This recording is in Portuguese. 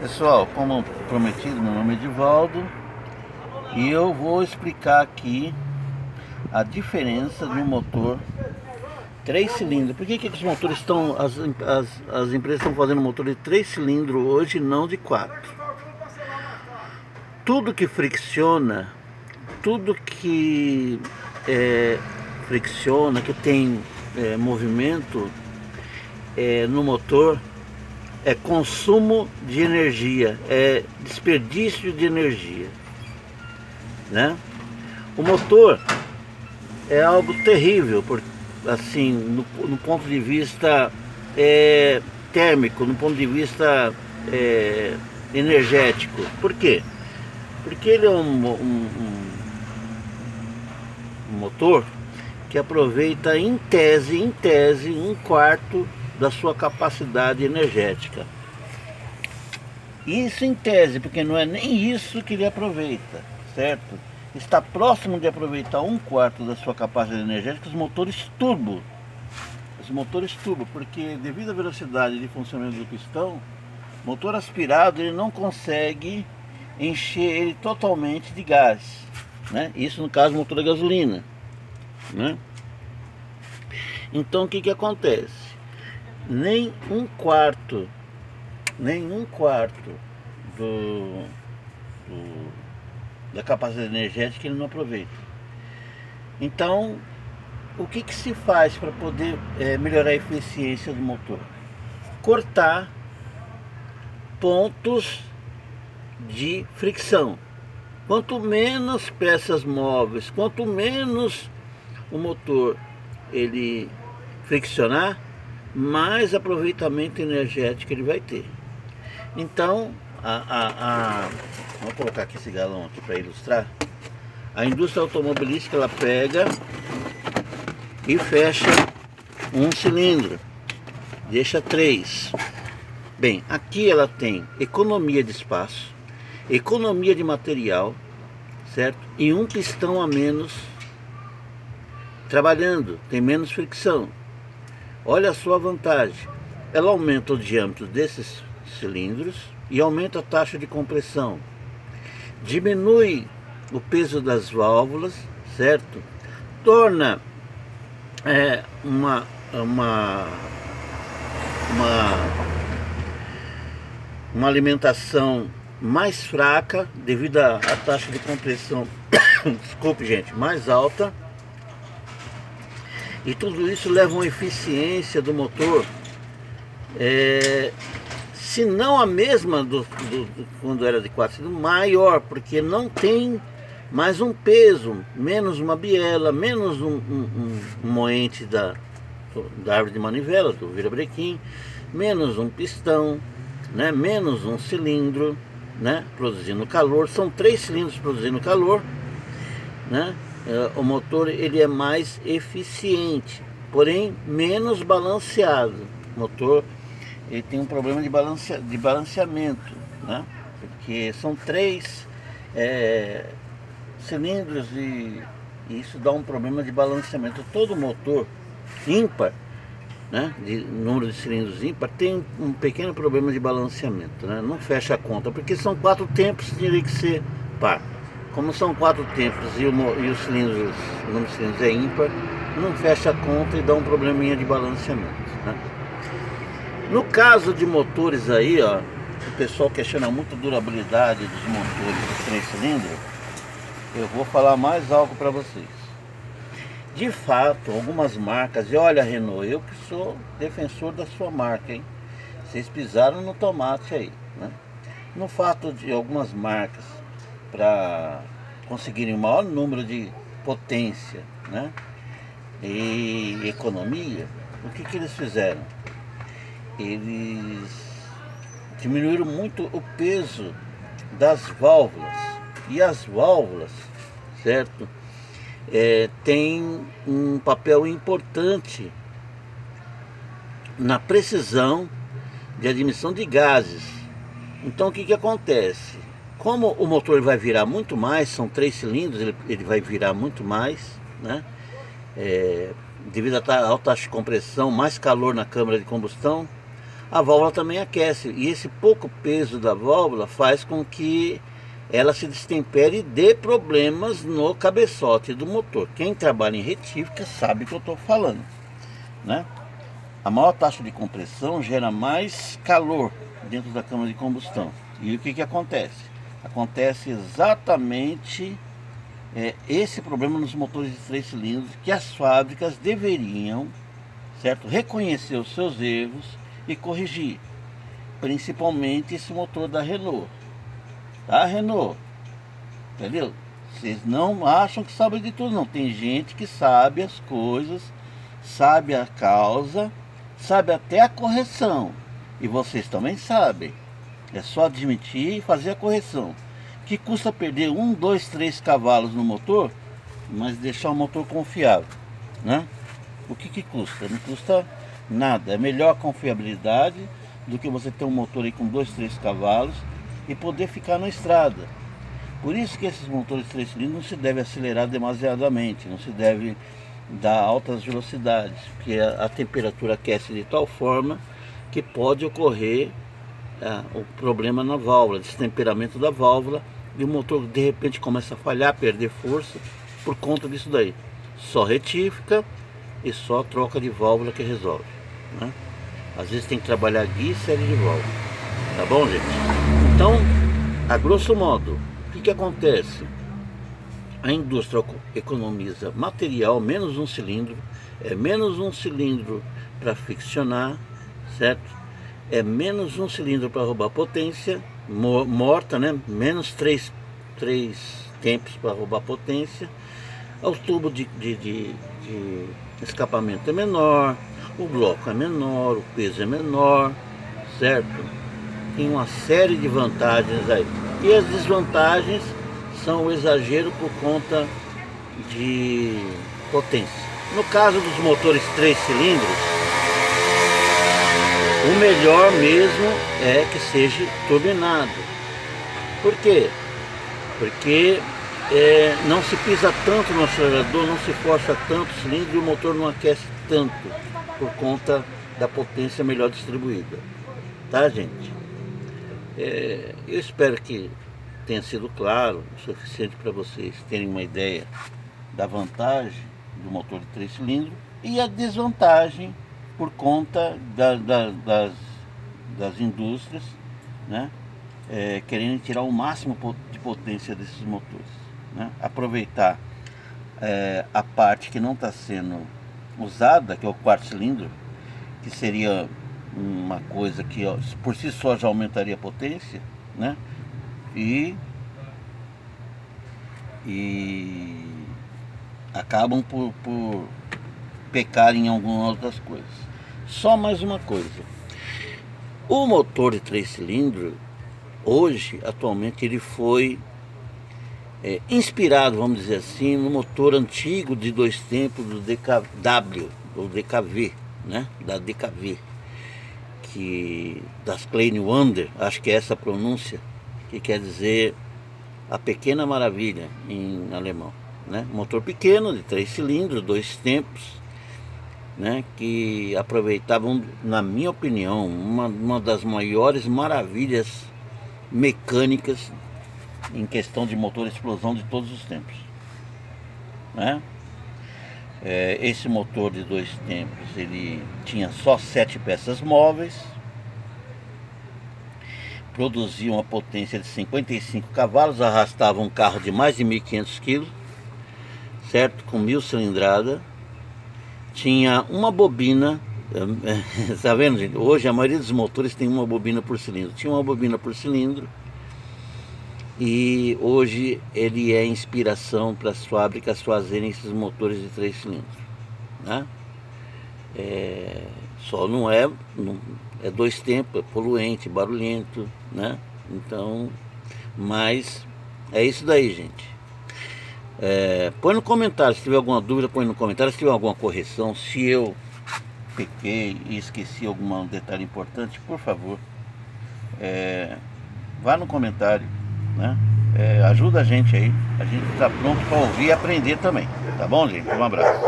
Pessoal, como prometido, meu nome é Edivaldo e eu vou explicar aqui a diferença de um motor 3 cilindros. Por que esses motores estão, as empresas estão fazendo motor de 3 cilindros hoje e não de 4? Tudo que fricciona, tudo que fricciona, que tem movimento no motor, é consumo de energia, é desperdício de energia, né? O motor é algo terrível, assim, no ponto de vista térmico, no ponto de vista energético. Por quê? Porque ele é um motor que aproveita em tese 1/4 da sua capacidade energética. Isso em tese, porque não é nem isso que ele aproveita, certo? Está próximo de aproveitar 1/4 da sua capacidade energética os motores turbo. Os motores turbo, porque devido à velocidade de funcionamento do pistão, motor aspirado ele não consegue encher ele totalmente de gás, né? Isso no caso do motor a gasolina, né? Então o que acontece? Nem um quarto da capacidade energética ele não aproveita. Então, o que se faz para poder melhorar a eficiência do motor? Cortar pontos de fricção. Quanto menos peças móveis, quanto menos o motor ele friccionar, mais aproveitamento energético ele vai ter. Então, vou colocar aqui esse galão aqui para ilustrar. A indústria automobilística ela pega e fecha um cilindro, deixa 3. Bem, aqui ela tem economia de espaço, economia de material, certo? E um pistão a menos trabalhando, tem menos fricção. Olha a sua vantagem. Ela aumenta o diâmetro desses cilindros e aumenta a taxa de compressão. Diminui o peso das válvulas, certo? Torna uma alimentação mais fraca devido à taxa de compressão, desculpe gente, mais alta. E tudo isso leva a uma eficiência do motor, se não a mesma quando era de 4 cilindros, maior, porque não tem mais um peso, menos uma biela, menos um moente da árvore de manivela, do virabrequim, menos um pistão, né? Menos um cilindro, né? Produzindo calor. São 3 cilindros produzindo calor, né? O motor ele é mais eficiente, porém menos balanceado. O motor ele tem um problema de balanceamento, né? Porque são 3 cilindros e isso dá um problema de balanceamento. Todo motor ímpar, né, de número de cilindros ímpar, tem um pequeno problema de balanceamento, né? Não fecha a conta, porque são 4 tempos, teria que ser par. Como são 4 tempos e os cilindros, o número de cilindros é ímpar, não fecha a conta e dá um probleminha de balanceamento, né? No caso de motores aí, ó, o pessoal questiona muito a durabilidade dos motores de 3 cilindros. Eu vou falar mais algo para vocês. De fato, algumas marcas, e olha Renault, eu que sou defensor da sua marca, hein? Vocês pisaram no tomate aí, né? No fato de algumas marcas, para conseguirem o maior número de potência, né, e economia, o que eles fizeram? Eles diminuíram muito o peso das válvulas. E as válvulas, certo, tem um papel importante na precisão de admissão de gases. Então o que acontece? Como o motor vai virar muito mais, são 3 cilindros, ele vai virar muito mais, né? Devido à alta taxa de compressão, mais calor na câmara de combustão, a válvula também aquece. E esse pouco peso da válvula faz com que ela se destempere e dê problemas no cabeçote do motor. Quem trabalha em retífica sabe o que eu estou falando, né? A maior taxa de compressão gera mais calor dentro da câmara de combustão. E o que acontece? Acontece exatamente esse problema nos motores de 3 cilindros, que as fábricas deveriam, certo, reconhecer os seus erros e corrigir. Principalmente esse motor da Renault. Tá, Renault? Entendeu? Vocês não acham que sabem de tudo, não. Tem gente que sabe as coisas, sabe a causa, sabe até a correção. E vocês também sabem. É só admitir e fazer a correção. Que custa perder 1, 2, 3 cavalos no motor, mas deixar o motor confiável, né? O que custa? Não custa nada. É melhor a confiabilidade do que você ter um motor aí com 2, 3 cavalos e poder ficar na estrada. Por isso que esses motores de 3 cilindros não se deve acelerar demasiadamente, não se deve dar altas velocidades, porque a temperatura aquece de tal forma que pode ocorrer o problema na válvula, destemperamento da válvula, e o motor de repente começa a falhar, perder força por conta disso daí. Só retífica e só troca de válvula que resolve, né? Às vezes tem que trabalhar guia e série de válvula. Tá bom, gente? Então, a grosso modo, o que acontece? A indústria economiza material, menos um cilindro, menos um cilindro para friccionar, certo? Menos um cilindro para roubar potência, morta, né? Menos três tempos para roubar potência. O tubo de escapamento é menor, o bloco é menor, o peso é menor, certo? Tem uma série de vantagens aí. E as desvantagens são o exagero por conta de potência. No caso dos motores 3 cilindros, o melhor mesmo é que seja turbinado. Por quê? Porque não se pisa tanto no acelerador, não se força tanto o cilindro e o motor não aquece tanto por conta da potência melhor distribuída. Tá, gente? Eu espero que tenha sido claro o suficiente para vocês terem uma ideia da vantagem do motor de 3 cilindros e a desvantagem por conta das indústrias, né? Querendo tirar o máximo de potência desses motores, né? Aproveitar a parte que não está sendo usada, que é o 4 cilindro, que seria uma coisa que por si só já aumentaria a potência, né? E acabam por pecar em algumas outras coisas. Só mais uma coisa: o motor de 3 cilindros hoje, atualmente, ele foi inspirado, vamos dizer assim, no motor antigo de 2 tempos do DKW, ou DKV, né? Da DKV, das Klein Wonder, acho que é essa a pronúncia, que quer dizer a pequena maravilha em alemão, né? Motor pequeno de 3 cilindros, 2 tempos, né? Que aproveitavam, na minha opinião, uma das maiores maravilhas mecânicas em questão de motor explosão de todos os tempos, né? Esse motor de 2 tempos, ele tinha só 7 peças móveis, produzia uma potência de 55 cavalos, arrastava um carro de mais de 1.500 kg, certo? Com 1000 cilindrada, tinha uma bobina, tá vendo, gente? Hoje a maioria dos motores tem uma bobina por cilindro, tinha uma bobina por cilindro, e hoje ele é inspiração para as fábricas fazerem esses motores de 3 cilindros, né? Só não é 2 tempos, é poluente, barulhento, né? Então, mas é isso daí, gente. Põe no comentário, se tiver alguma dúvida, põe no comentário. Se tiver alguma correção, se eu pequei e esqueci algum detalhe importante, por favor, vá no comentário, né? Ajuda a gente aí, a gente está pronto para ouvir e aprender também, tá bom, gente? Um abraço.